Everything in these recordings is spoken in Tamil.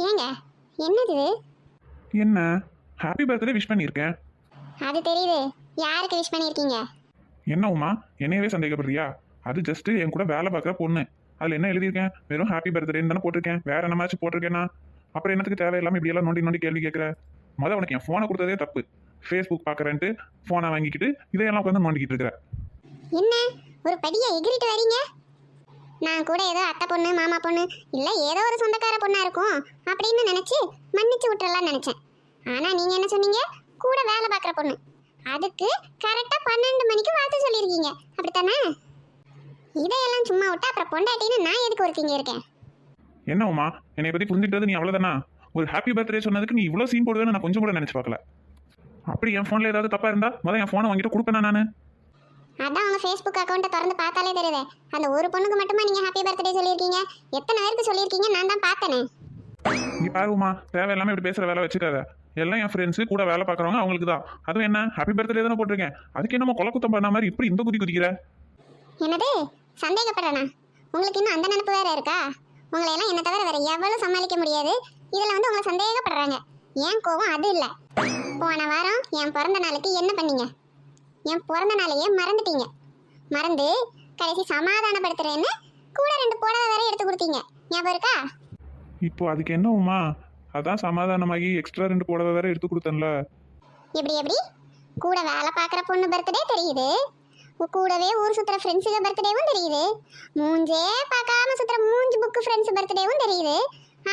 ஏங்க, என்னது இது? என்ன ஹாப்பி பர்த்டே விஷ் பண்ணியிருக்கேன். அது தெரியுது. யாருக்கு விஷ் பண்ணியிருக்கீங்க? என்ன உமா, என்னையவே சந்தேகப்படுறியா? அது ஜஸ்ட் என் கூட வேலை பார்க்குற பொண்ணு. அதில் என்ன எழுதியிருக்கேன்? வெறும் ஹாப்பி பர்த்டேன்னு தானே போட்டிருக்கேன். வேற என்னமாச்சும் போட்டிருக்கேன்னா அப்புறம் என்னத்துக்கு தேவையில்லாமல் இப்படியெல்லாம் நோண்டி நோண்டி கேள்வி கேட்குற? மொதல் உனக்கு என் ஃபோனை கொடுத்ததே தப்பு. ஃபேஸ்புக் பார்க்குறேன்ட்டு ஃபோனை வாங்கிக்கிட்டு இதையெல்லாம் உட்காந்து நோண்டிக்கிட்டு இருக்கிற. என்ன ஒரு படியா எகிரிட்டு வரீங்க? நான் கூட ஏதோ அத்தை பொண்ணு மாமா பொண்ணு இல்லை ஏதோ ஒரு சொந்தக்கார பொண்ணா இருக்கும் அப்படின்னு நினச்சி மன்னிச்சு விட்டுறலாம்னு நினச்சேன். ஆனால் நீங்கள் என்ன சொன்னீங்க? கூட வேலை பார்க்குற பொண்ணு. அதுக்கு கரெக்டாக 12 மணிக்கு வாழ்த்து சொல்லியிருக்கீங்க, அப்படித்தானே? இதையெல்லாம் சும்மா விட்டா அப்புறம் பொண்டாட்டின்னு நான் எதுக்கு ஒருத்திங்க இருக்கேன்? என்ன உமா, என்னை பற்றி புரிஞ்சுக்கிட்டது நீ அவ்வளோதானா? ஒரு ஹாப்பி பர்த்டே சொன்னதுக்கு நீ இவ்வளோ சீன் போடுவேன்னு நான் கொஞ்சம் கூட நினச்சி பார்க்கல. அப்படி என் ஃபோனில் ஏதாவது தப்பாக இருந்தா முதல்ல என் ஃபோனை வாங்கிட்டு கொடுப்பேனா நான்? அதான் உங்கள் ஃபேஸ்புக் அக்கௌண்ட்டை திறந்து பார்த்தாலே தெரியுது. அந்த ஒரு பொண்ணுக்கு மட்டுமா நீங்கள் ஹாப்பி பர்த்டே சொல்லியிருக்கீங்க? எத்தனை பேருக்கு சொல்லியிருக்கீங்க? நான் தான் பார்த்தேனே. நீ பாருமா, தேவையில்லாமல் இப்படி பேசுகிற வேலை வச்சுக்காத. எல்லாம் என் ஃப்ரெண்ட்ஸு கூட வேலை பார்க்குறவங்க, அவங்களுக்கு தான். அதுவும் என்ன ஹாப்பி பர்த்டே தானே போட்டிருக்கேன். அதுக்கு என்னமோ கொலை குத்தம் பண்ண மாதிரி இப்படி இந்த குதி குதிக்கிற? என்னது சந்தேகப்படுறேனா? உங்களுக்கு இன்னும் அந்த நினைப்பு வேற இருக்கா? உங்களை எல்லாம் என்ன தவிர வேற எவ்வளவு சமாளிக்க முடியாது. இதில் உங்களை சந்தேகப்படுறாங்க. ஏன் கோவம் அது இல்லை. போன வாரம் என் பிறந்த நாளுக்கு என்ன பண்ணீங்க? என் பிறந்த நாளையே மறந்துட்டீங்க. மறந்து கடைசி சமாதானப்படுத்துறேன்னு கூட 2 புடவை வேற எடுத்து கொடுத்தீங்க. ஞாபகம் இருக்கா? இப்போ அதுக்கு என்ன உமா? அதான் சமாதானமாகி எக்ஸ்ட்ரா 2 புடவை வேற எடுத்து கொடுத்தேன்ல. எப்படி கூட வேலை பார்க்குற பொண்ணு பர்த்டே தெரியுது, கூடவே ஊர் சுற்றுற ஃப்ரெண்ட்ஸுக்கு பர்த்டேவும் தெரியுது, மூஞ்சே பார்க்காம சுற்றுற மூஞ்சி புக்கு ஃப்ரெண்ட்ஸ் பர்த்டேவும் தெரியுது.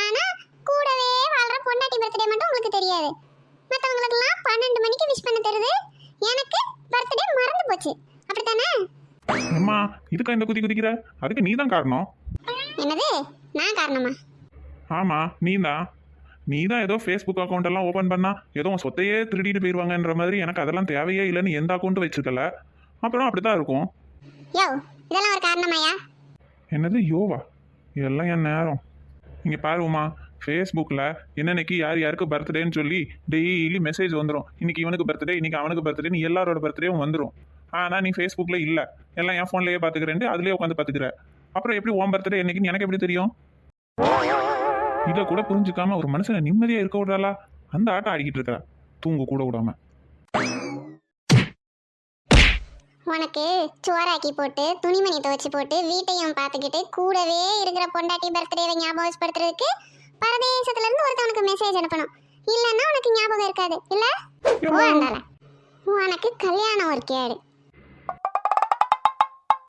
ஆனால் கூடவே வாழ்கிற பொண்டாட்டி பர்த்டே மட்டும் உங்களுக்கு தெரியாது. மற்றவங்களுக்கெல்லாம் 12 மணிக்கு விஷ் பண்ண தருது. எனக்கு பர்த்டே மறந்து போச்சு, அப்படித்தானே? அம்மா, இதுக்கா இந்த குதி குதிக்கிற? அதுக்கு நீ தான் காரணம். என்னது நான் காரணமா? ஆமாம், நீ தான் ஏதோ ஃபேஸ்புக் அக்கௌண்ட் எல்லாம் ஓப்பன் பண்ணா ஏதோ உன் சொத்தையே திருடிட்டு போயிடுவாங்கன்ற மாதிரி. எனக்கு அதெல்லாம் தேவையே இல்லைன்னு எந்த அக்கௌண்ட்டும் வச்சுக்கல. அப்புறம் அப்படி தான் இருக்கும். யோ, இதெல்லாம் ஒரு காரணமாயா? என்னது யோவா? இதெல்லாம் என் நேரம். இங்கே பாருமா, ஃபேஸ்புக்கில் என்னன்னைக்கு யார் யாருக்கு பர்த்டேன்னு சொல்லி டெய்லி மெசேஜ் வந்துடும். இன்னைக்கு இவனுக்கு பர்த்டே, இன்னைக்கு அவனுக்கு பர்த்டேன்னு எல்லாரோட பர்த்டேவும் வந்துடும். ஆனால் நீ ஃபேஸ்புக்கில் இல்லை, எல்லாம் என் ஃபோன்லேயே பார்த்துக்கிறேன்ட்டு அதுலேயே உட்காந்து பார்த்துக்கிற. அப்புறம் எப்படி உன் பர்த்டே என்னைக்குன்னு எனக்கு எப்படி தெரியும்? இதை கூட புரிஞ்சுக்காம ஒரு மனுஷனை நிம்மதியாக இருக்க விடாளா? அந்த ஆட்டம் ஆடிக்கிட்டு இருக்கா, தூங்க கூட விடாம. உனக்கு சோறாக்கி போட்டு துணிமணி துவைச்சு போட்டு வீட்டையும் பார்த்துக்கிட்டு கூடவே இருக்கிற பொண்டாட்டி பர்த்டேவை ஞாபகப்படுத்துறதுக்கு பரதேசத்துல இருந்து ஒருத்தவனுக்கு மெசேஜ் அனுப்பணும். இல்லைன்னா உனக்கு ஞாபகம் இருக்காது இல்ல? உனக்கு கல்யாணம் ஒரு கேடு.